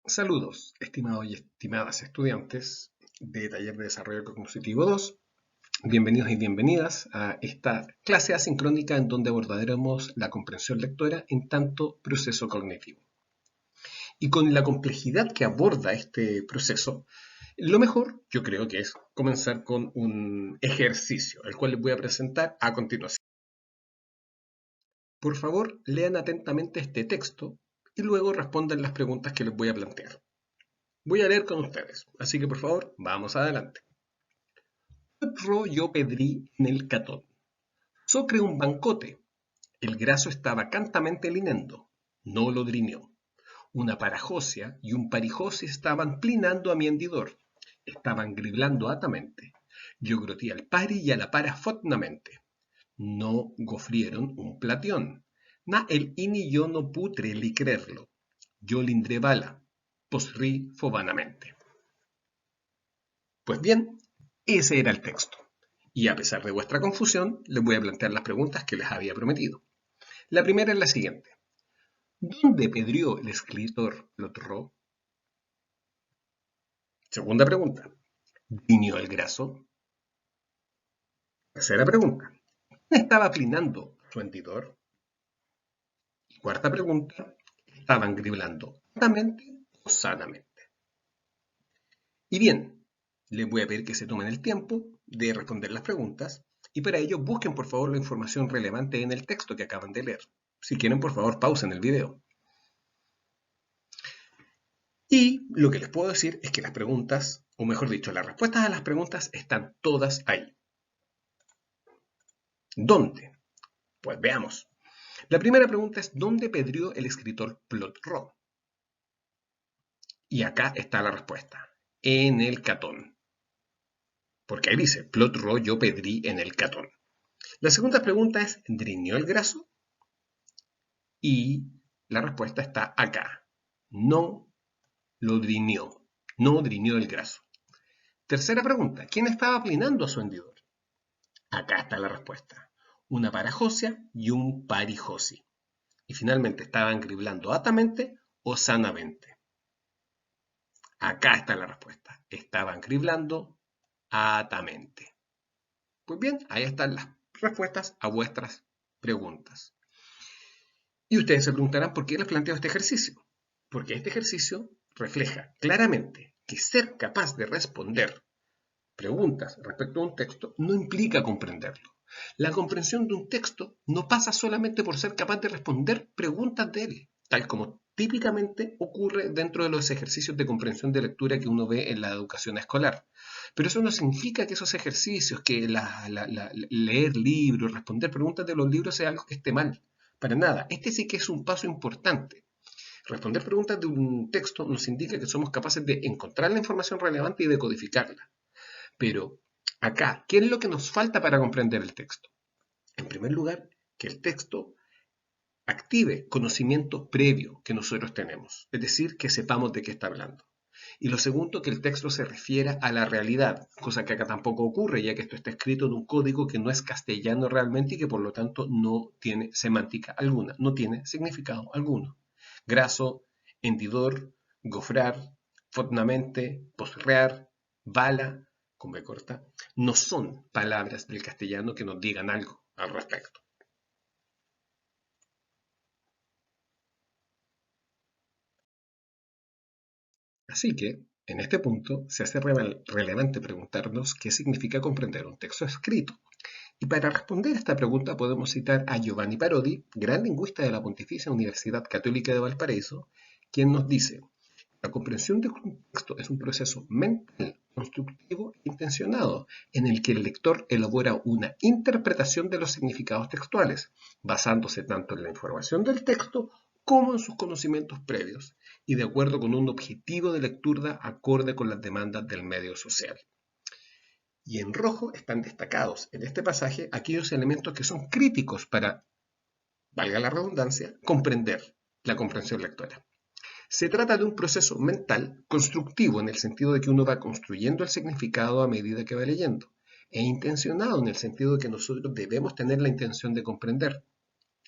Saludos, estimados y estimadas estudiantes de Taller de Desarrollo Cognitivo 2. Bienvenidos y bienvenidas a esta clase asincrónica en donde abordaremos la comprensión lectora en tanto proceso cognitivo. Y con la complejidad que aborda este proceso, lo mejor yo creo que es comenzar con un ejercicio, el cual les voy a presentar a continuación. Por favor, lean atentamente este texto y luego respondan las preguntas que les voy a plantear. Voy a leer con ustedes, así que por favor, vamos adelante. Ro yo pedrí en el catón. Socre un bancote. El graso estaba cantamente linendo. No lo drinió. Una parajosia y un parijosi estaban plinando a mi hendidor. Estaban griblando atamente. Yo grotí al pari y a la para fotnamente. No gofrieron un platión. Na el ini yo no putre li creerlo. Yo lindré bala. Posrí fobanamente. Pues bien, ese era el texto. Y a pesar de vuestra confusión, les voy a plantear las preguntas que les había prometido. La primera es la siguiente. ¿Dónde pedrió el escritor Lotró? Segunda pregunta. ¿Viñó el graso? Tercera pregunta. ¿Quién estaba plinando su hendidor? Y cuarta pregunta. ¿Estaban griblando sanamente o sanamente? Y bien, les voy a pedir que se tomen el tiempo de responder las preguntas y para ello busquen por favor la información relevante en el texto que acaban de leer. Si quieren, por favor, pausen el video. Y lo que les puedo decir es que las preguntas, o mejor dicho, las respuestas a las preguntas están todas ahí. ¿Dónde? Pues veamos. La primera pregunta es ¿dónde pedrió el escritor Plotró? Y acá está la respuesta. En el catón. Porque ahí dice, Plotró yo pedrí en el catón. La segunda pregunta es ¿driñó el graso? Y la respuesta está acá. No lo driñó. No driñó el graso. Tercera pregunta. ¿Quién estaba plinando a su hendidor? Acá está la respuesta. Una parajosia y un parijosi. Y finalmente, ¿estaban griblando atamente o sanamente? Acá está la respuesta. Estaban griblando atamente. Pues bien, ahí están las respuestas a vuestras preguntas. Y ustedes se preguntarán por qué les planteo este ejercicio. Porque este ejercicio refleja claramente que ser capaz de responder preguntas respecto a un texto no implica comprenderlo. La comprensión de un texto no pasa solamente por ser capaz de responder preguntas de él, tal como típicamente ocurre dentro de los ejercicios de comprensión de lectura que uno ve en la educación escolar. Pero eso no significa que esos ejercicios, que leer libros, responder preguntas de los libros sea algo que esté mal. Para nada. Este sí que es un paso importante. Responder preguntas de un texto nos indica que somos capaces de encontrar la información relevante y de codificarla. Pero acá, ¿qué es lo que nos falta para comprender el texto? En primer lugar, que el texto active conocimiento previo que nosotros tenemos, es decir, que sepamos de qué está hablando. Y lo segundo, que el texto se refiera a la realidad, cosa que acá tampoco ocurre, ya que esto está escrito en un código que no es castellano realmente y que por lo tanto no tiene semántica alguna, no tiene significado alguno. Graso, hendidor, gofrar, fotnamente, posrear, bala, con B corta, no son palabras del castellano que nos digan algo al respecto. Así que, en este punto, se hace relevante preguntarnos qué significa comprender un texto escrito. Y para responder a esta pregunta podemos citar a Giovanni Parodi, gran lingüista de la Pontificia Universidad Católica de Valparaíso, quien nos dice: la comprensión de un texto es un proceso mental, constructivo e intencionado, en el que el lector elabora una interpretación de los significados textuales, basándose tanto en la información del texto como en sus conocimientos previos, y de acuerdo con un objetivo de lectura acorde con las demandas del medio social. Y en rojo están destacados en este pasaje aquellos elementos que son críticos para, valga la redundancia, comprender la comprensión lectora. Se trata de un proceso mental constructivo en el sentido de que uno va construyendo el significado a medida que va leyendo, e intencionado en el sentido de que nosotros debemos tener la intención de comprender.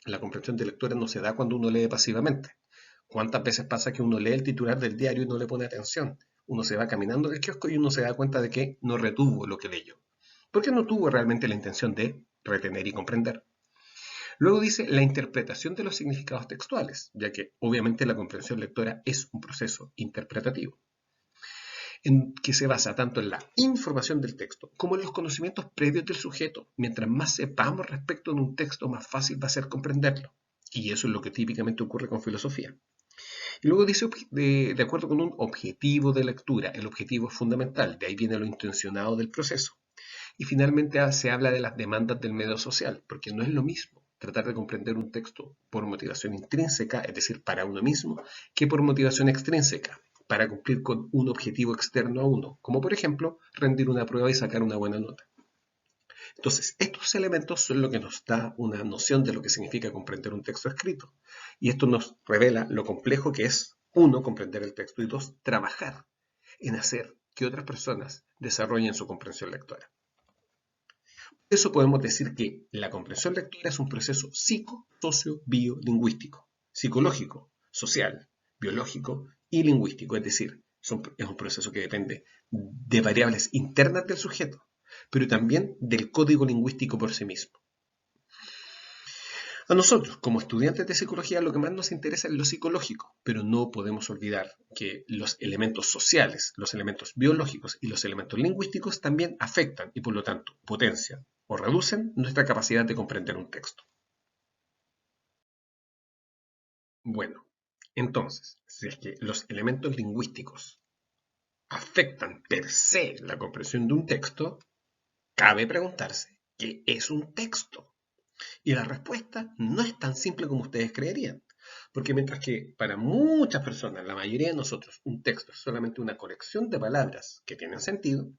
La comprensión de lectura no se da cuando uno lee pasivamente. ¿Cuántas veces pasa que uno lee el titular del diario y no le pone atención? Uno se va caminando del kiosco y uno se da cuenta de que no retuvo lo que leyó, porque no tuvo realmente la intención de retener y comprender. Luego dice la interpretación de los significados textuales, ya que obviamente la comprensión lectora es un proceso interpretativo, en que se basa tanto en la información del texto como en los conocimientos previos del sujeto. Mientras más sepamos respecto de un texto, más fácil va a ser comprenderlo. Y eso es lo que típicamente ocurre con filosofía. Y luego dice de acuerdo con un objetivo de lectura. El objetivo es fundamental, de ahí viene lo intencionado del proceso. Y finalmente se habla de las demandas del medio social, porque no es lo mismo tratar de comprender un texto por motivación intrínseca, es decir, para uno mismo, que por motivación extrínseca, para cumplir con un objetivo externo a uno, como por ejemplo rendir una prueba y sacar una buena nota. Entonces, estos elementos son lo que nos da una noción de lo que significa comprender un texto escrito. Y esto nos revela lo complejo que es, uno, comprender el texto y dos, trabajar en hacer que otras personas desarrollen su comprensión lectora. Por eso podemos decir que la comprensión lectora es un proceso psico, socio, biolingüístico, psicológico, social, biológico y lingüístico, es decir, es un proceso que depende de variables internas del sujeto, pero también del código lingüístico por sí mismo. A nosotros, como estudiantes de psicología, lo que más nos interesa es lo psicológico, pero no podemos olvidar que los elementos sociales, los elementos biológicos y los elementos lingüísticos también afectan y por lo tanto potencian o reducen nuestra capacidad de comprender un texto. Bueno, entonces, si es que los elementos lingüísticos afectan per se la comprensión de un texto, cabe preguntarse, ¿qué es un texto? Y la respuesta no es tan simple como ustedes creerían, porque mientras que para muchas personas, la mayoría de nosotros, un texto es solamente una colección de palabras que tienen sentido,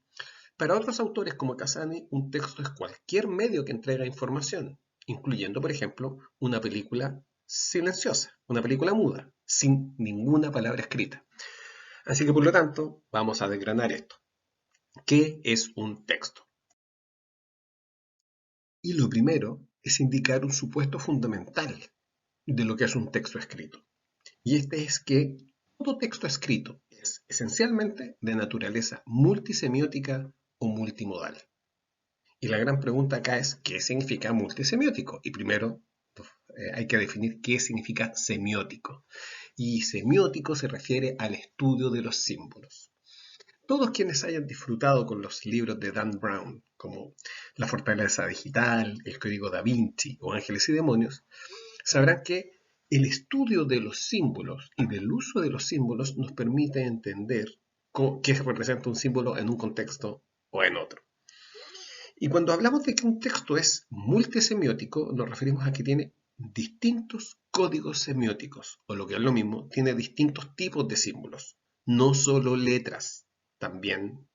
para otros autores como Casani, un texto es cualquier medio que entrega información, incluyendo, por ejemplo, una película silenciosa, una película muda, sin ninguna palabra escrita. Así que, por lo tanto, vamos a desgranar esto. ¿Qué es un texto? Y lo primero es indicar un supuesto fundamental de lo que es un texto escrito. Y este es que todo texto escrito es esencialmente de naturaleza multisemiótica o multimodal. Y la gran pregunta acá es, ¿qué significa multisemiótico? Y primero hay que definir qué significa semiótico. Y semiótico se refiere al estudio de los símbolos. Todos quienes hayan disfrutado con los libros de Dan Brown, como La fortaleza digital, El código da Vinci o Ángeles y demonios, sabrán que el estudio de los símbolos y del uso de los símbolos nos permite entender qué representa un símbolo en un contexto o en otro. Y cuando hablamos de que un texto es multisemiótico, nos referimos a que tiene distintos códigos semióticos, o lo que es lo mismo, tiene distintos tipos de símbolos, no solo letras, también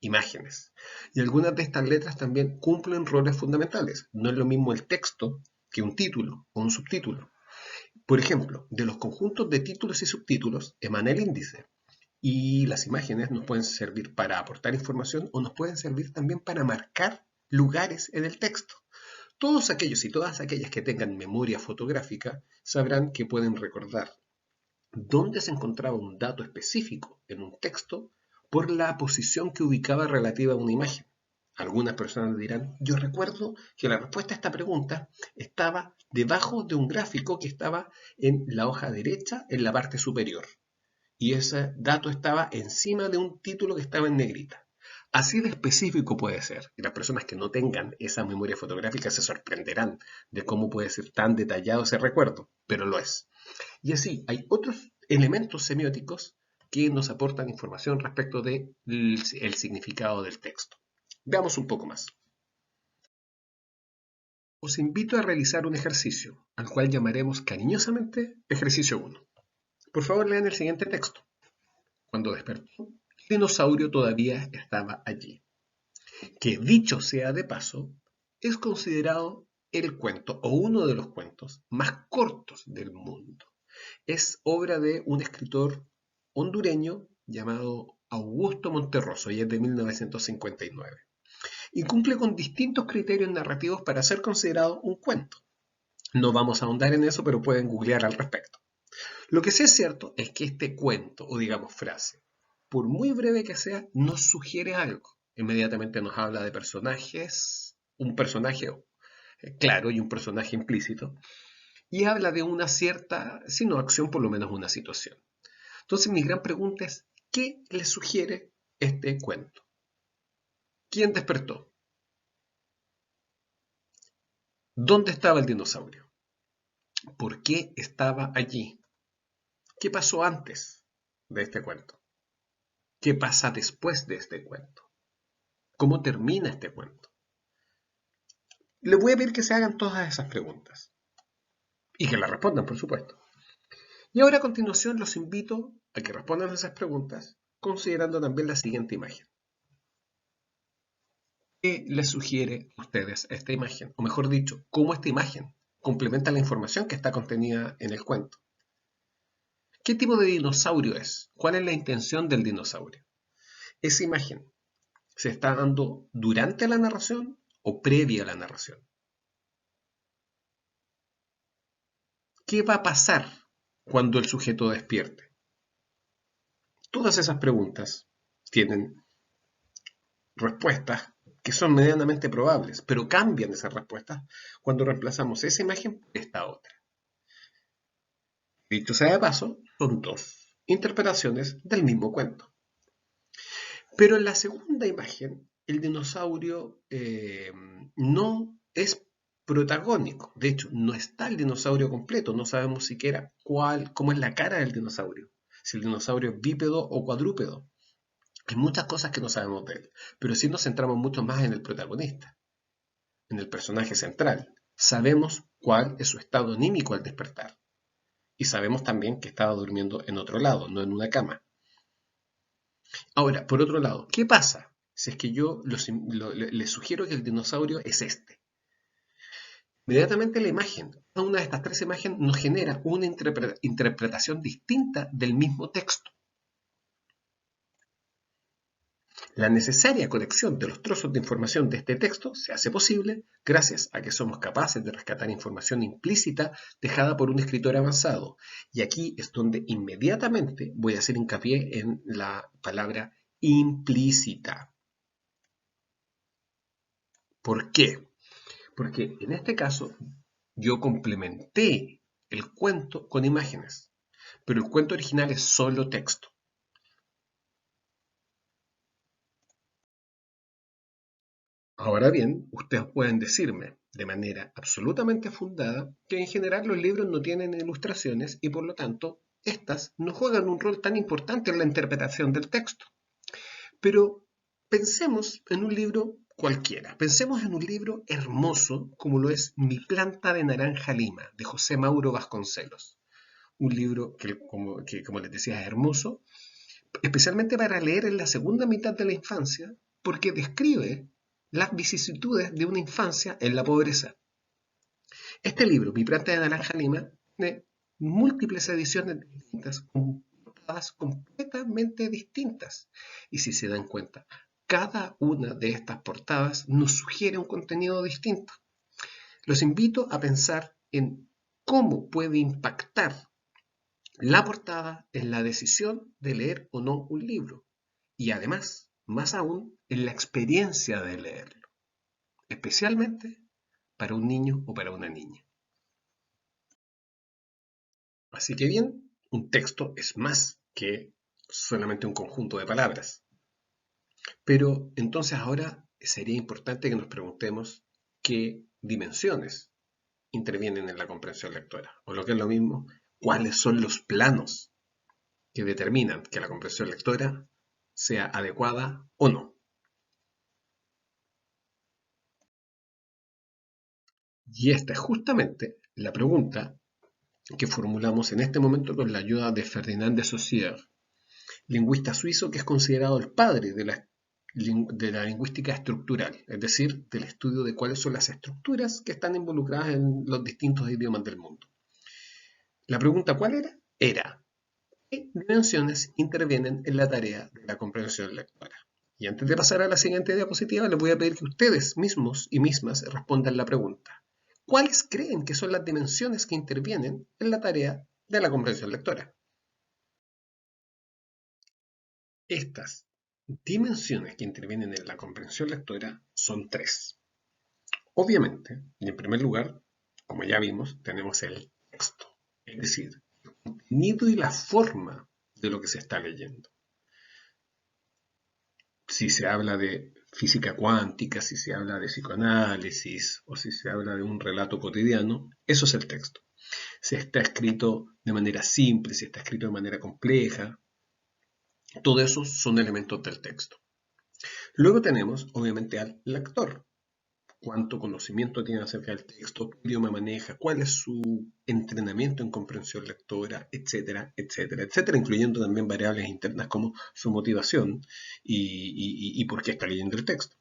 imágenes. Y algunas de estas letras también cumplen roles fundamentales. No es lo mismo el texto que un título o un subtítulo. Por ejemplo, de los conjuntos de títulos y subtítulos emana el índice. Y las imágenes nos pueden servir para aportar información o nos pueden servir también para marcar lugares en el texto. Todos aquellos y todas aquellas que tengan memoria fotográfica sabrán que pueden recordar dónde se encontraba un dato específico en un texto por la posición que ubicaba relativa a una imagen. Algunas personas dirán, yo recuerdo que la respuesta a esta pregunta estaba debajo de un gráfico que estaba en la hoja derecha en la parte superior. Y ese dato estaba encima de un título que estaba en negrita. Así de específico puede ser. Y las personas que no tengan esa memoria fotográfica se sorprenderán de cómo puede ser tan detallado ese recuerdo, pero lo es. Y así, hay otros elementos semióticos que nos aportan información respecto del significado del texto. Veamos un poco más. Os invito a realizar un ejercicio, al cual llamaremos cariñosamente ejercicio 1. Por favor, lean el siguiente texto. Cuando despertó, el dinosaurio todavía estaba allí. Que dicho sea de paso, es considerado el cuento o uno de los cuentos más cortos del mundo. Es obra de un escritor hondureño llamado Augusto Monterroso y es de 1959. Y cumple con distintos criterios narrativos para ser considerado un cuento. No vamos a ahondar en eso, pero pueden googlear al respecto. Lo que sí es cierto es que este cuento, o digamos frase, por muy breve que sea, nos sugiere algo. Inmediatamente nos habla de personajes, un personaje claro y un personaje implícito, y habla de una cierta, si no acción, por lo menos una situación. Entonces mi gran pregunta es, ¿qué le sugiere este cuento? ¿Quién despertó? ¿Dónde estaba el dinosaurio? ¿Por qué estaba allí? ¿Qué pasó antes de este cuento? ¿Qué pasa después de este cuento? ¿Cómo termina este cuento? Les voy a pedir que se hagan todas esas preguntas y que las respondan, por supuesto. Y ahora a continuación los invito a que respondan esas preguntas considerando también la siguiente imagen. ¿Qué les sugiere a ustedes esta imagen? O mejor dicho, ¿cómo esta imagen complementa la información que está contenida en el cuento? ¿Qué tipo de dinosaurio es? ¿Cuál es la intención del dinosaurio? ¿Esa imagen se está dando durante la narración o previa a la narración? ¿Qué va a pasar cuando el sujeto despierte? Todas esas preguntas tienen respuestas que son medianamente probables, pero cambian esas respuestas cuando reemplazamos esa imagen por esta otra. Dicho sea de paso, son dos interpretaciones del mismo cuento. Pero en la segunda imagen, el dinosaurio no es protagónico. De hecho, no está el dinosaurio completo. No sabemos siquiera cómo es la cara del dinosaurio. Si el dinosaurio es bípedo o cuadrúpedo. Hay muchas cosas que no sabemos de él. Pero sí nos centramos mucho más en el protagonista, en el personaje central. Sabemos cuál es su estado anímico al despertar. Y sabemos también que estaba durmiendo en otro lado, no en una cama. Ahora, por otro lado, ¿qué pasa si es que yo les sugiero que el dinosaurio es este? Inmediatamente la imagen, cada una de estas tres imágenes nos genera una interpretación distinta del mismo texto. La necesaria conexión de los trozos de información de este texto se hace posible gracias a que somos capaces de rescatar información implícita dejada por un escritor avanzado. Y aquí es donde inmediatamente voy a hacer hincapié en la palabra implícita. ¿Por qué? Porque en este caso yo complementé el cuento con imágenes, pero el cuento original es solo texto. Ahora bien, ustedes pueden decirme de manera absolutamente fundada que en general los libros no tienen ilustraciones y por lo tanto estas no juegan un rol tan importante en la interpretación del texto. Pero pensemos en un libro cualquiera, pensemos en un libro hermoso como lo es Mi planta de naranja lima de José Mauro Vasconcelos. Un libro que, como les decía, es hermoso, especialmente para leer en la segunda mitad de la infancia, porque describe las vicisitudes de una infancia en la pobreza. Este libro, Mi planta de naranja lima, tiene múltiples ediciones distintas, con portadas completamente distintas. Y si se dan cuenta, cada una de estas portadas nos sugiere un contenido distinto. Los invito a pensar en cómo puede impactar la portada en la decisión de leer o no un libro. Y además, más aún, en la experiencia de leerlo, especialmente para un niño o para una niña. Así que bien, un texto es más que solamente un conjunto de palabras. Pero entonces ahora sería importante que nos preguntemos qué dimensiones intervienen en la comprensión lectora, o lo que es lo mismo, cuáles son los planos que determinan que la comprensión lectora sea adecuada o no. Y esta es justamente la pregunta que formulamos en este momento con la ayuda de Ferdinand de Saussure, lingüista suizo que es considerado el padre de la lingüística estructural, es decir, del estudio de cuáles son las estructuras que están involucradas en los distintos idiomas del mundo. La pregunta ¿cuál era? Era, ¿qué dimensiones intervienen en la tarea de la comprensión lectora? Y antes de pasar a la siguiente diapositiva, les voy a pedir que ustedes mismos y mismas respondan la pregunta. ¿Cuáles creen que son las dimensiones que intervienen en la tarea de la comprensión lectora. Estas dimensiones que intervienen en la comprensión lectora son tres. Obviamente, y en primer lugar, como ya vimos, tenemos el texto, es decir, el contenido y la forma de lo que se está leyendo. Si se habla de física cuántica, si se habla de psicoanálisis o si se habla de un relato cotidiano, eso es el texto. Si está escrito de manera simple, si está escrito de manera compleja, todo eso son elementos del texto. Luego tenemos, obviamente, al lector. Cuánto conocimiento tiene acerca del texto, qué idioma maneja, cuál es su entrenamiento en comprensión lectora, etcétera, etcétera, etcétera, incluyendo también variables internas como su motivación y por qué está leyendo el texto.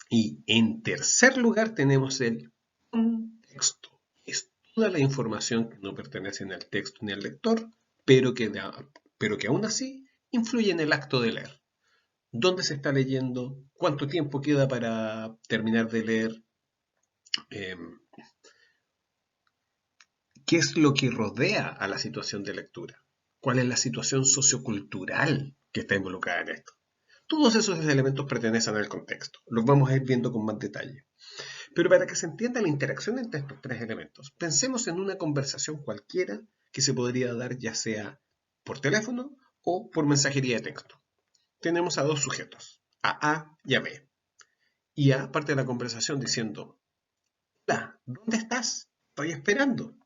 Y en tercer lugar tenemos el contexto. Es toda la información que no pertenece ni al texto ni al lector, pero que aún así influye en el acto de leer. ¿Dónde se está leyendo? ¿Cuánto tiempo queda para terminar de leer? ¿Qué es lo que rodea a la situación de lectura? ¿Cuál es la situación sociocultural que está involucrada en esto? Todos esos elementos pertenecen al contexto. Los vamos a ir viendo con más detalle. Pero para que se entienda la interacción entre estos tres elementos, pensemos en una conversación cualquiera que se podría dar ya sea por teléfono o por mensajería de texto. Tenemos a dos sujetos, a A y a B. Y A parte de la conversación diciendo: hola, ¿dónde estás? Estoy esperando.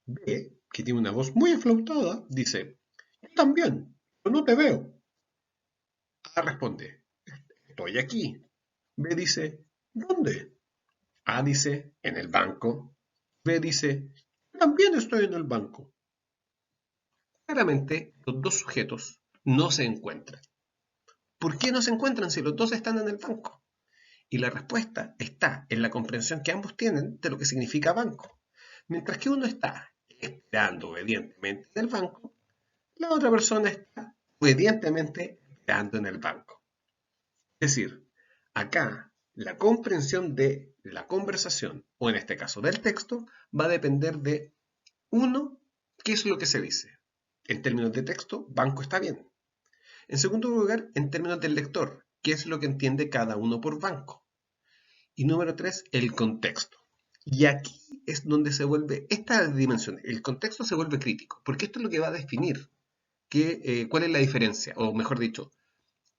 B, que tiene una voz muy aflautada, dice: yo también, pero no te veo. A responde: estoy aquí. B dice: ¿dónde? A dice: en el banco. B dice: yo también estoy en el banco. Claramente, los dos sujetos no se encuentran. ¿Por qué no se encuentran si los dos están en el banco? Y la respuesta está en la comprensión que ambos tienen de lo que significa banco. Mientras que uno está esperando obedientemente en el banco, la otra persona está obedientemente esperando en el banco. Es decir, acá la comprensión de la conversación, o en este caso del texto, va a depender de, uno, qué es lo que se dice. En términos de texto, banco está bien. En segundo lugar, en términos del lector, qué es lo que entiende cada uno por banco. Y número tres, el contexto. Y aquí es donde se vuelve, esta dimensión, el contexto se vuelve crítico, porque esto es lo que va a definir cuál es la diferencia, o mejor dicho,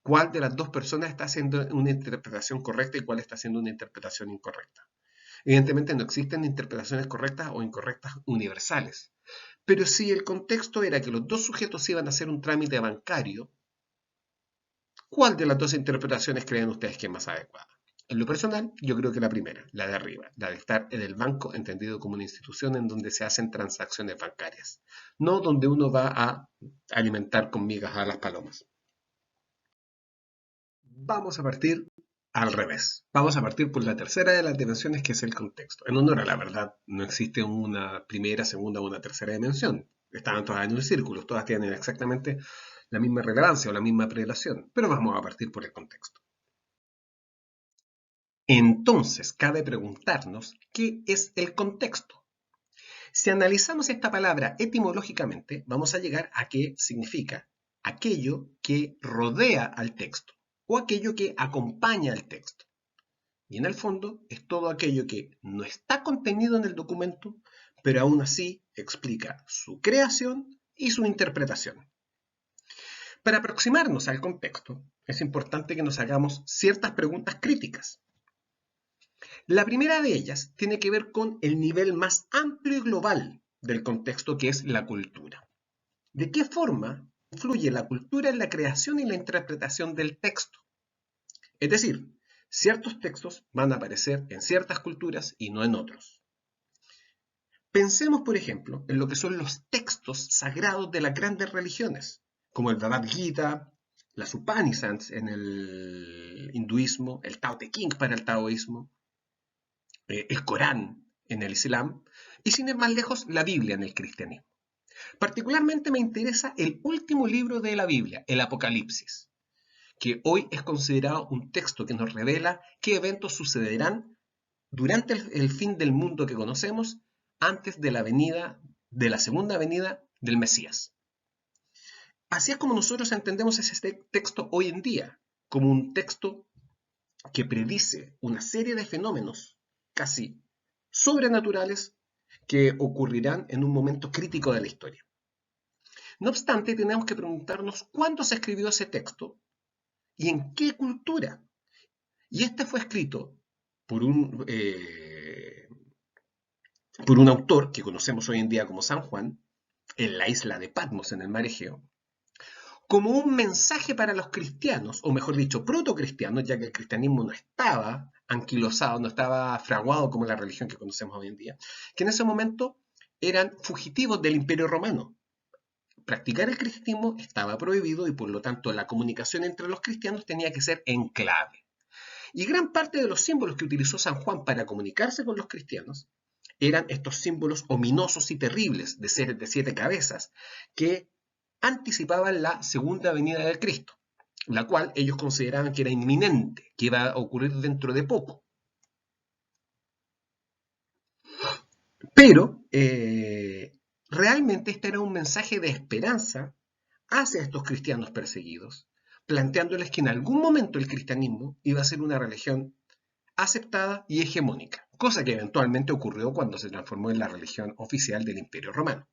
cuál de las dos personas está haciendo una interpretación correcta y cuál está haciendo una interpretación incorrecta. Evidentemente no existen interpretaciones correctas o incorrectas universales, pero si el contexto era que los dos sujetos iban a hacer un trámite bancario, ¿cuál de las dos interpretaciones creen ustedes que es más adecuada? En lo personal, yo creo que la primera, la de arriba, la de estar en el banco entendido como una institución en donde se hacen transacciones bancarias, no donde uno va a alimentar con migas a las palomas. Vamos a partir al revés. Vamos a partir por la tercera de las dimensiones, que es el contexto. En honor a la verdad, no existe una primera, segunda o una tercera dimensión. Están todas en un círculo, todas tienen exactamente la misma relevancia o la misma prelación, pero vamos a partir por el contexto. Entonces, cabe preguntarnos, ¿qué es el contexto? Si analizamos esta palabra etimológicamente, vamos a llegar a qué significa aquello que rodea al texto o aquello que acompaña al texto. Y en el fondo es todo aquello que no está contenido en el documento, pero aún así explica su creación y su interpretación. Para aproximarnos al contexto, es importante que nos hagamos ciertas preguntas críticas. La primera de ellas tiene que ver con el nivel más amplio y global del contexto, que es la cultura. ¿De qué forma influye la cultura en la creación y la interpretación del texto? Es decir, ciertos textos van a aparecer en ciertas culturas y no en otros. Pensemos, por ejemplo, en lo que son los textos sagrados de las grandes religiones, como el Bhagavad Gita, las Upanishads en el hinduismo, el Tao Te Ching para el taoísmo, el Corán en el Islam y, sin ir más lejos, la Biblia en el cristianismo. Particularmente me interesa el último libro de la Biblia, el Apocalipsis, que hoy es considerado un texto que nos revela qué eventos sucederán durante el fin del mundo que conocemos, antes de la venida de la segunda venida del Mesías. Así es como nosotros entendemos ese texto hoy en día, como un texto que predice una serie de fenómenos casi sobrenaturales que ocurrirán en un momento crítico de la historia. No obstante, tenemos que preguntarnos cuándo se escribió ese texto y en qué cultura. Y este fue escrito por un autor que conocemos hoy en día como San Juan, en la isla de Patmos, en el mar Egeo, como un mensaje para los cristianos, o mejor dicho, protocristianos, ya que el cristianismo no estaba anquilosado, no estaba fraguado como la religión que conocemos hoy en día, que en ese momento eran fugitivos del Imperio Romano. Practicar el cristianismo estaba prohibido y por lo tanto la comunicación entre los cristianos tenía que ser en clave. Y gran parte de los símbolos que utilizó San Juan para comunicarse con los cristianos eran estos símbolos ominosos y terribles de seres de 7 cabezas que anticipaban la segunda venida de Cristo, la cual ellos consideraban que era inminente, que iba a ocurrir dentro de poco. Pero realmente este era un mensaje de esperanza hacia estos cristianos perseguidos, planteándoles que en algún momento el cristianismo iba a ser una religión aceptada y hegemónica, cosa que eventualmente ocurrió cuando se transformó en la religión oficial del Imperio Romano.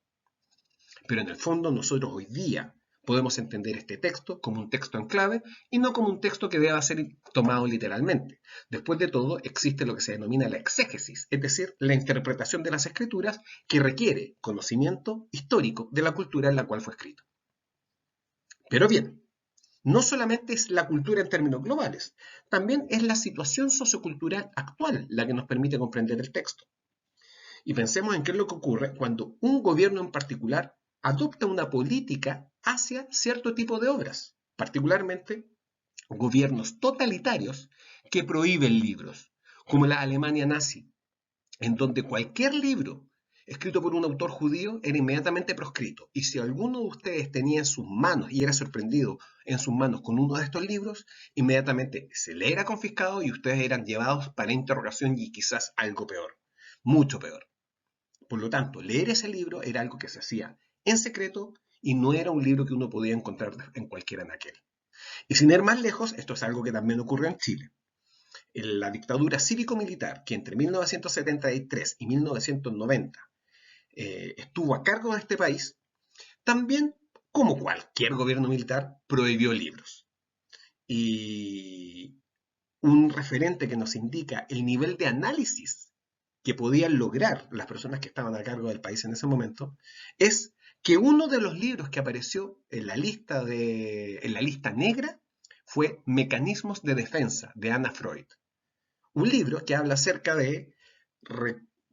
Pero en el fondo nosotros hoy día podemos entender este texto como un texto en clave y no como un texto que deba ser tomado literalmente. Después de todo, existe lo que se denomina la exégesis, es decir, la interpretación de las escrituras que requiere conocimiento histórico de la cultura en la cual fue escrito. Pero bien, no solamente es la cultura en términos globales, también es la situación sociocultural actual la que nos permite comprender el texto. Y pensemos en qué es lo que ocurre cuando un gobierno en particular adopta una política hacia cierto tipo de obras, particularmente gobiernos totalitarios que prohíben libros, como la Alemania nazi, en donde cualquier libro escrito por un autor judío era inmediatamente proscrito. Y si alguno de ustedes tenía en sus manos y era sorprendido en sus manos con uno de estos libros, inmediatamente se le era confiscado y ustedes eran llevados para interrogación y quizás algo peor, mucho peor. Por lo tanto, leer ese libro era algo que se hacía en secreto y no era un libro que uno podía encontrar en cualquier anaquel. Y sin ir más lejos, esto es algo que también ocurrió en Chile. En la dictadura cívico-militar que entre 1973 y 1990 estuvo a cargo de este país, también, como cualquier gobierno militar, prohibió libros. Y un referente que nos indica el nivel de análisis que podían lograr las personas que estaban a cargo del país en ese momento, es que uno de los libros que apareció en la lista negra fue Mecanismos de Defensa, de Anna Freud. Un libro que habla acerca de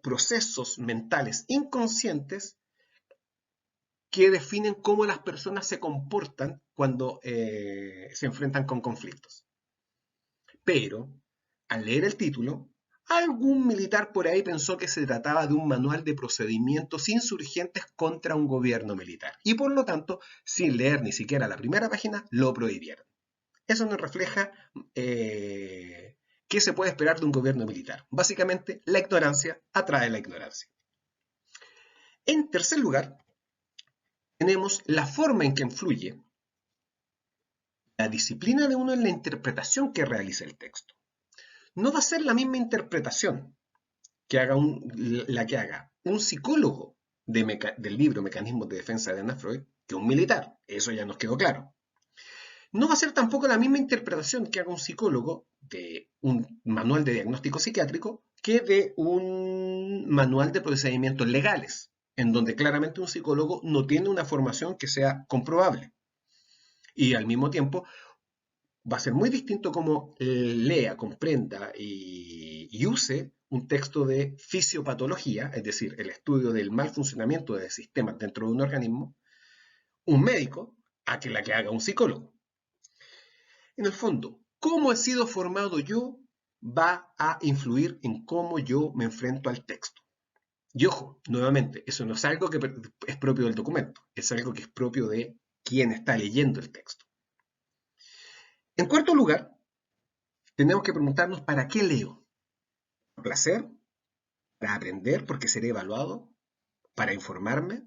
procesos mentales inconscientes que definen cómo las personas se comportan cuando se enfrentan con conflictos. Pero, al leer el título, algún militar por ahí pensó que se trataba de un manual de procedimientos insurgentes contra un gobierno militar. Y por lo tanto, sin leer ni siquiera la primera página, lo prohibieron. Eso nos refleja qué se puede esperar de un gobierno militar. Básicamente, la ignorancia atrae la ignorancia. En tercer lugar, tenemos la forma en que influye la disciplina de uno en la interpretación que realiza el texto. No va a ser la misma interpretación que haga la que haga un psicólogo del libro Mecanismos de Defensa de Anna Freud que un militar. Eso ya nos quedó claro. No va a ser tampoco la misma interpretación que haga un psicólogo de un manual de diagnóstico psiquiátrico que de un manual de procedimientos legales, en donde claramente un psicólogo no tiene una formación que sea comprobable. Y al mismo tiempo va a ser muy distinto cómo lea, comprenda y use un texto de fisiopatología, es decir, el estudio del mal funcionamiento de sistemas dentro de un organismo, un médico, a que la que haga un psicólogo. En el fondo, cómo he sido formado yo va a influir en cómo yo me enfrento al texto. Y ojo, nuevamente, eso no es algo que es propio del documento, es algo que es propio de quien está leyendo el texto. En cuarto lugar, tenemos que preguntarnos ¿para qué leo? ¿Por placer? ¿Para aprender porque seré evaluado? para informarme?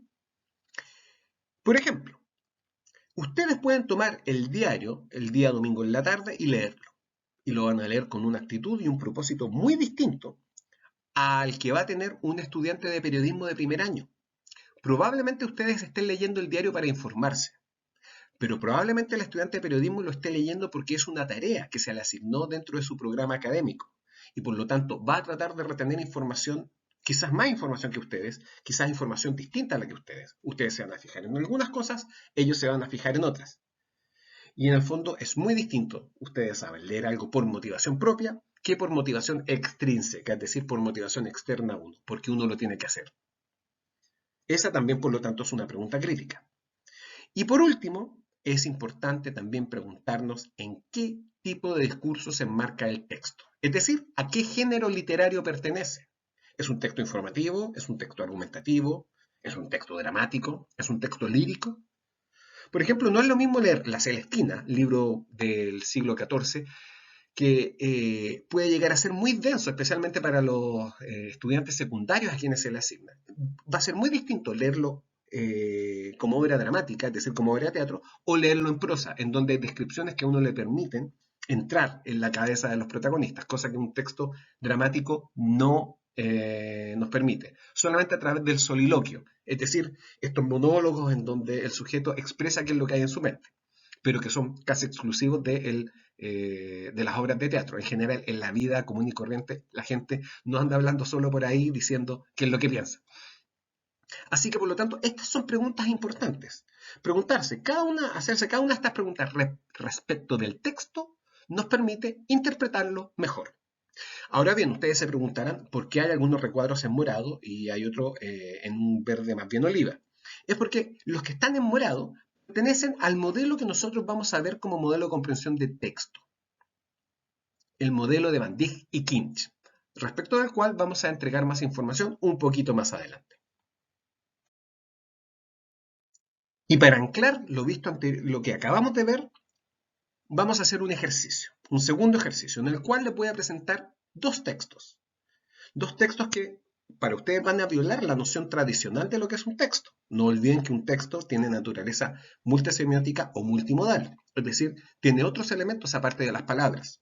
Por ejemplo, ustedes pueden tomar el diario el día domingo en la tarde y leerlo. Y lo van a leer con una actitud y un propósito muy distinto al que va a tener un estudiante de periodismo de primer año. Probablemente ustedes estén leyendo el diario para informarse, pero probablemente el estudiante de periodismo lo esté leyendo porque es una tarea que se le asignó dentro de su programa académico y por lo tanto va a tratar de retener información, quizás más información que ustedes, quizás información distinta a la que ustedes. Ustedes se van a fijar en algunas cosas, ellos se van a fijar en otras. Y en el fondo es muy distinto, ustedes saben, leer algo por motivación propia que por motivación extrínseca, es decir, por motivación externa a uno, porque uno lo tiene que hacer. Esa también, por lo tanto, es una pregunta crítica. Y por último, es importante también preguntarnos en qué tipo de discurso se enmarca el texto. Es decir, a qué género literario pertenece. ¿Es un texto informativo? ¿Es un texto argumentativo? ¿Es un texto dramático? ¿Es un texto lírico? Por ejemplo, no es lo mismo leer La Celestina, libro del siglo XIV, que puede llegar a ser muy denso, especialmente para los estudiantes secundarios a quienes se le asigna. Va a ser muy distinto leerlo como obra dramática, es decir, como obra de teatro, o leerlo en prosa, en donde hay descripciones que a uno le permiten entrar en la cabeza de los protagonistas, cosa que un texto dramático no nos permite, solamente a través del soliloquio, es decir, estos monólogos en donde el sujeto expresa qué es lo que hay en su mente, pero que son casi exclusivos de las obras de teatro. En general, en la vida común y corriente, la gente no anda hablando solo por ahí diciendo qué es lo que piensa. Así que, por lo tanto, estas son preguntas importantes. Hacerse cada una de estas preguntas respecto del texto nos permite interpretarlo mejor. Ahora bien, ustedes se preguntarán por qué hay algunos recuadros en morado y hay otro en un verde más bien oliva. Es porque los que están en morado pertenecen al modelo que nosotros vamos a ver como modelo de comprensión de texto, el modelo de Van Dijk y Kinch, respecto del cual vamos a entregar más información un poquito más adelante. Y para anclar lo visto ante lo que acabamos de ver, vamos a hacer un ejercicio, un segundo ejercicio, en el cual les voy a presentar dos textos. Dos textos que para ustedes van a violar la noción tradicional de lo que es un texto. No olviden que un texto tiene naturaleza multisemiótica o multimodal, es decir, tiene otros elementos aparte de las palabras.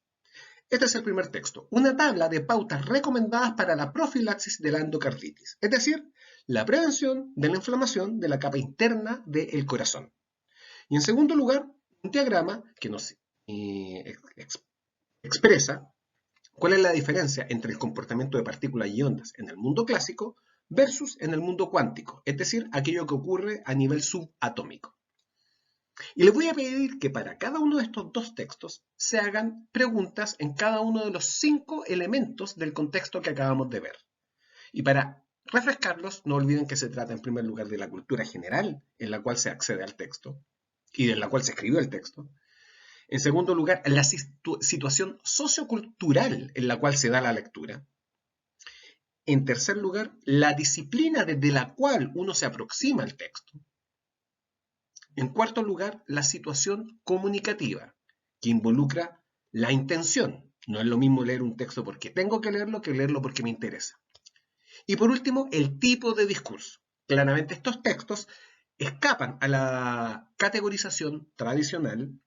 Este es el primer texto, una tabla de pautas recomendadas para la profilaxis de la endocarditis, es decir, la prevención de la inflamación de la capa interna del corazón. Y en segundo lugar, un diagrama que nos expresa cuál es la diferencia entre el comportamiento de partículas y ondas en el mundo clásico versus en el mundo cuántico, es decir, aquello que ocurre a nivel subatómico. Y les voy a pedir que para cada uno de estos dos textos se hagan preguntas en cada uno de los 5 elementos del contexto que acabamos de ver. Y para refrescarlos, no olviden que se trata en primer lugar de la cultura general en la cual se accede al texto y en la cual se escribió el texto. En segundo lugar, la situación sociocultural en la cual se da la lectura. En tercer lugar, la disciplina desde la cual uno se aproxima al texto. En cuarto lugar, la situación comunicativa, que involucra la intención. No es lo mismo leer un texto porque tengo que leerlo porque me interesa. Y por último, el tipo de discurso. Claramente estos textos escapan a la categorización tradicional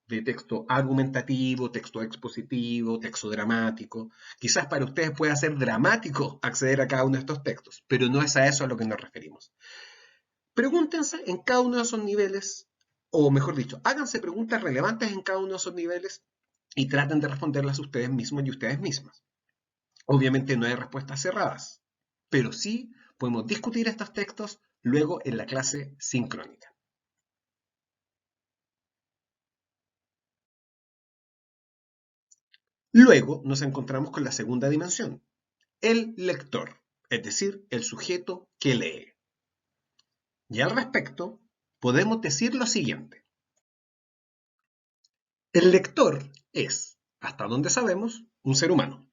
de texto argumentativo, texto expositivo, texto dramático. Quizás para ustedes pueda ser dramático acceder a cada uno de estos textos, pero no es a eso a lo que nos referimos. Pregúntense en cada uno de esos niveles, o mejor dicho, háganse preguntas relevantes en cada uno de esos niveles y traten de responderlas ustedes mismos y ustedes mismas. Obviamente no hay respuestas cerradas, pero sí podemos discutir estos textos luego en la clase sincrónica. Luego nos encontramos con la segunda dimensión, el lector, es decir, el sujeto que lee. Y al respecto, podemos decir lo siguiente. El lector es, hasta donde sabemos, un ser humano.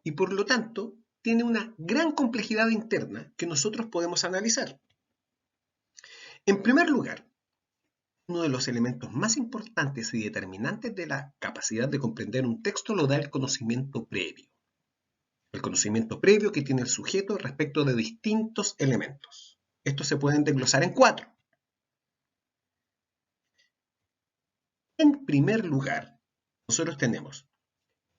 Y por lo tanto, tiene una gran complejidad interna que nosotros podemos analizar. En primer lugar, uno de los elementos más importantes y determinantes de la capacidad de comprender un texto lo da el conocimiento previo. el conocimiento previo que tiene el sujeto respecto de distintos elementos. Estos se pueden desglosar en 4. En primer lugar, nosotros tenemos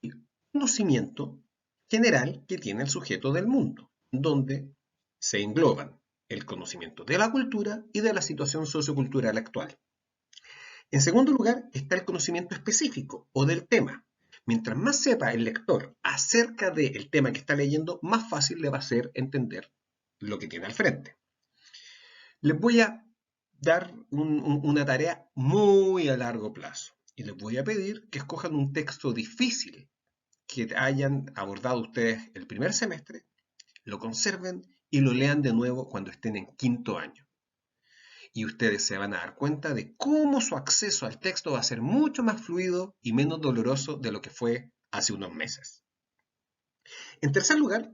el conocimiento general que tiene el sujeto del mundo, donde se engloban el conocimiento de la cultura y de la situación sociocultural actual. En segundo lugar, está el conocimiento específico o del tema. Mientras más sepa el lector acerca del tema que está leyendo, más fácil le va a ser entender lo que tiene al frente. Les voy a dar una tarea muy a largo plazo y les voy a pedir que escojan un texto difícil que hayan abordado ustedes el primer semestre, lo conserven y lo lean de nuevo cuando estén en quinto año. Y ustedes se van a dar cuenta de cómo su acceso al texto va a ser mucho más fluido y menos doloroso de lo que fue hace unos meses. En tercer lugar,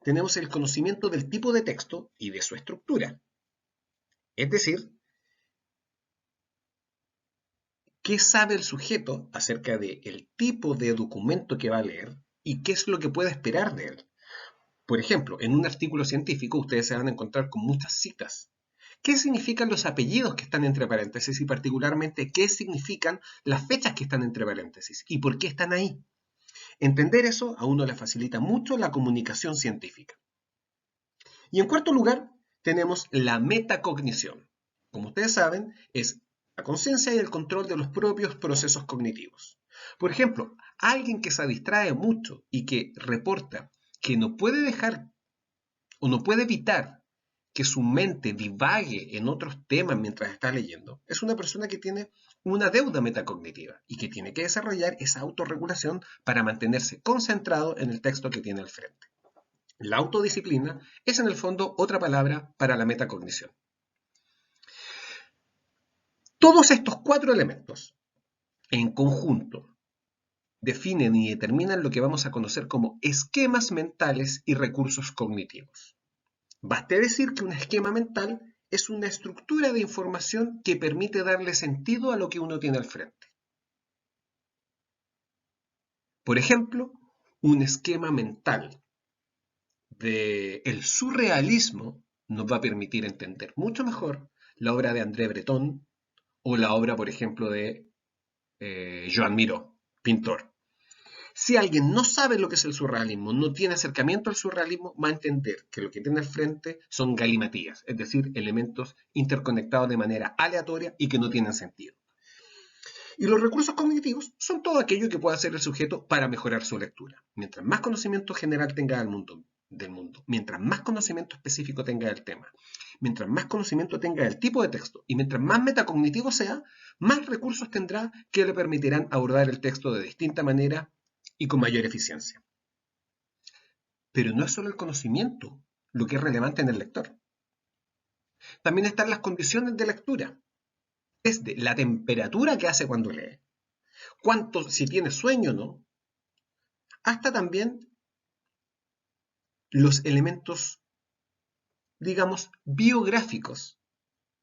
tenemos el conocimiento del tipo de texto y de su estructura. Es decir, qué sabe el sujeto acerca del tipo de documento que va a leer y qué es lo que puede esperar de él. Por ejemplo, en un artículo científico ustedes se van a encontrar con muchas citas. ¿Qué significan los apellidos que están entre paréntesis y particularmente qué significan las fechas que están entre paréntesis y por qué están ahí? Entender eso a uno le facilita mucho la comunicación científica. Y en cuarto lugar, tenemos la metacognición. Como ustedes saben, es la conciencia y el control de los propios procesos cognitivos. Por ejemplo, alguien que se distrae mucho y que reporta que no puede dejar o no puede evitar que su mente divague en otros temas mientras está leyendo, es una persona que tiene una deuda metacognitiva y que tiene que desarrollar esa autorregulación para mantenerse concentrado en el texto que tiene al frente. La autodisciplina es en el fondo otra palabra para la metacognición. Todos estos 4 elementos en conjunto definen y determinan lo que vamos a conocer como esquemas mentales y recursos cognitivos. Baste decir que un esquema mental es una estructura de información que permite darle sentido a lo que uno tiene al frente. Por ejemplo, un esquema mental del surrealismo nos va a permitir entender mucho mejor la obra de André Breton o la obra, por ejemplo, de Joan Miró, pintor. Si alguien no sabe lo que es el surrealismo, no tiene acercamiento al surrealismo, va a entender que lo que tiene al frente son galimatías, es decir, elementos interconectados de manera aleatoria y que no tienen sentido. Y los recursos cognitivos son todo aquello que puede hacer el sujeto para mejorar su lectura. Mientras más conocimiento general tenga del mundo, mientras más conocimiento específico tenga del tema, mientras más conocimiento tenga del tipo de texto y mientras más metacognitivo sea, más recursos tendrá que le permitirán abordar el texto de distinta manera y con mayor eficiencia. Pero no es solo el conocimiento lo que es relevante en el lector. También están las condiciones de lectura, desde la temperatura que hace cuando lee, si tiene sueño o no, hasta también los elementos, digamos, biográficos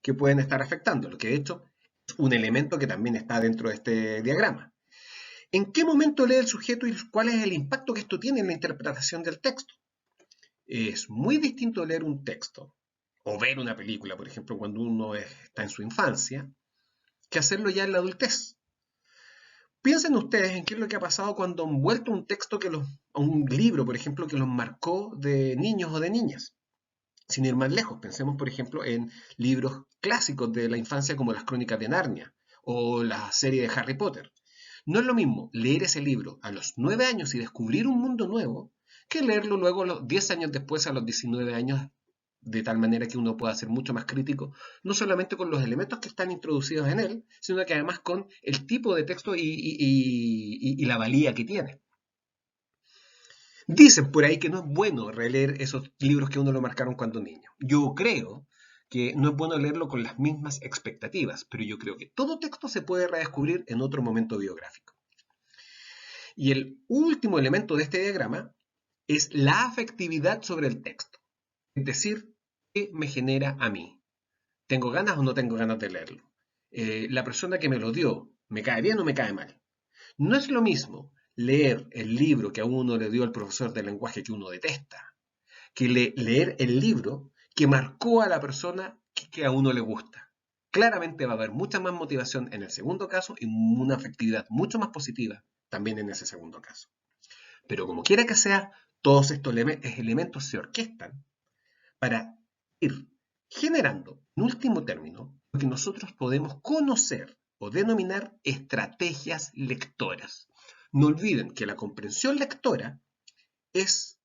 que pueden estar afectando, lo que de hecho es un elemento que también está dentro de este diagrama. ¿En qué momento lee el sujeto y cuál es el impacto que esto tiene en la interpretación del texto? Es muy distinto leer un texto o ver una película, por ejemplo, cuando uno está en su infancia, que hacerlo ya en la adultez. Piensen ustedes en qué es lo que ha pasado cuando han vuelto un texto a un libro, por ejemplo, que los marcó de niños o de niñas. Sin ir más lejos, pensemos, por ejemplo, en libros clásicos de la infancia como las Crónicas de Narnia o la serie de Harry Potter. No es lo mismo leer ese libro a los 9 años y descubrir un mundo nuevo que leerlo luego los 10 años después a los 19 años, de tal manera que uno pueda ser mucho más crítico, no solamente con los elementos que están introducidos en él, sino que además con el tipo de texto y la valía que tiene. Dicen por ahí que no es bueno releer esos libros que uno lo marcaron cuando niño. Yo creo que no es bueno leerlo con las mismas expectativas, pero yo creo que todo texto se puede redescubrir en otro momento biográfico. Y el último elemento de este diagrama es la afectividad sobre el texto. Es decir, ¿qué me genera a mí? ¿Tengo ganas o no tengo ganas de leerlo? La persona que me lo dio, ¿me cae bien o me cae mal? No es lo mismo leer el libro que a uno le dio el profesor de lenguaje que uno detesta, que leer el libro que marcó a la persona que a uno le gusta. Claramente va a haber mucha más motivación en el segundo caso y una afectividad mucho más positiva también en ese segundo caso. Pero como quiera que sea, todos estos elementos se orquestan para ir generando, en último término, lo que nosotros podemos conocer o denominar estrategias lectoras. No olviden que la comprensión lectora es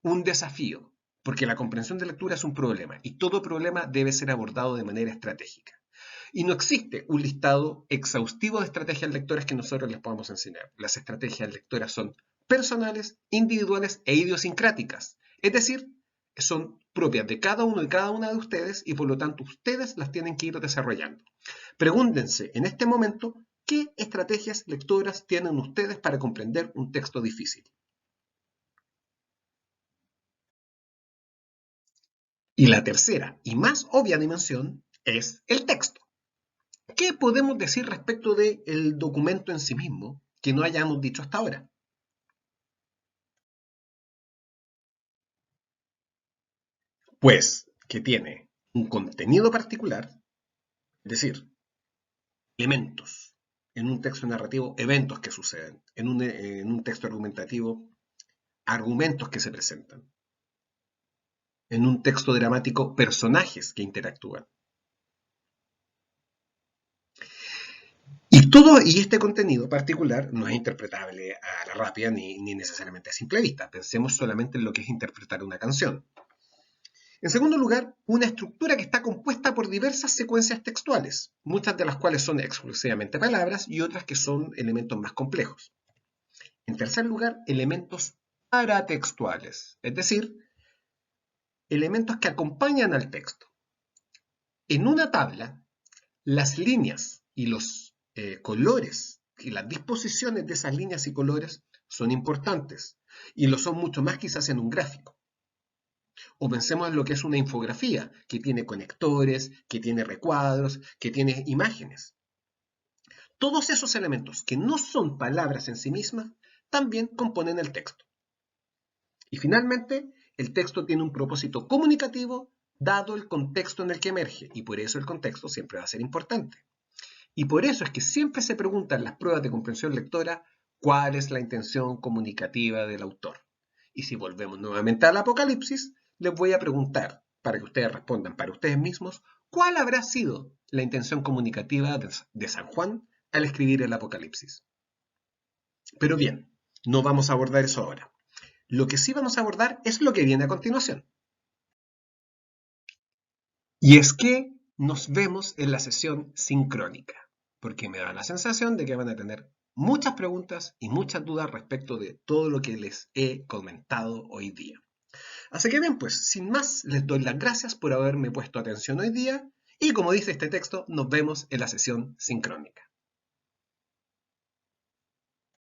un desafío, porque la comprensión de lectura es un problema y todo problema debe ser abordado de manera estratégica. Y no existe un listado exhaustivo de estrategias lectoras que nosotros les podamos enseñar. Las estrategias lectoras son personales, individuales e idiosincráticas. Es decir, son propias de cada uno y cada una de ustedes y por lo tanto ustedes las tienen que ir desarrollando. Pregúntense en este momento qué estrategias lectoras tienen ustedes para comprender un texto difícil. Y la tercera y más obvia dimensión es el texto. ¿Qué podemos decir respecto del documento en sí mismo que no hayamos dicho hasta ahora? Pues que tiene un contenido particular, es decir, elementos en un texto narrativo, eventos que suceden, en un texto argumentativo, argumentos que se presentan, en un texto dramático, personajes que interactúan. Y este contenido particular no es interpretable a la rápida ni necesariamente a simple vista. Pensemos solamente en lo que es interpretar una canción. En segundo lugar, una estructura que está compuesta por diversas secuencias textuales, muchas de las cuales son exclusivamente palabras y otras que son elementos más complejos. En tercer lugar, elementos paratextuales, es decir, elementos que acompañan al texto. En una tabla, las líneas y los colores y las disposiciones de esas líneas y colores son importantes y lo son mucho más quizás en un gráfico. O pensemos en lo que es una infografía, que tiene conectores, que tiene recuadros, que tiene imágenes. Todos esos elementos que no son palabras en sí mismas también componen el texto. Y finalmente, el texto tiene un propósito comunicativo dado el contexto en el que emerge, y por eso el contexto siempre va a ser importante. Y por eso es que siempre se pregunta en las pruebas de comprensión lectora cuál es la intención comunicativa del autor. Y si volvemos nuevamente al Apocalipsis, les voy a preguntar, para que ustedes respondan para ustedes mismos, cuál habrá sido la intención comunicativa de San Juan al escribir el Apocalipsis. Pero bien, no vamos a abordar eso ahora. Lo que sí vamos a abordar es lo que viene a continuación. Y es que nos vemos en la sesión sincrónica, porque me da la sensación de que van a tener muchas preguntas y muchas dudas respecto de todo lo que les he comentado hoy día. Así que bien, pues sin más, les doy las gracias por haberme puesto atención hoy día y como dice este texto, nos vemos en la sesión sincrónica.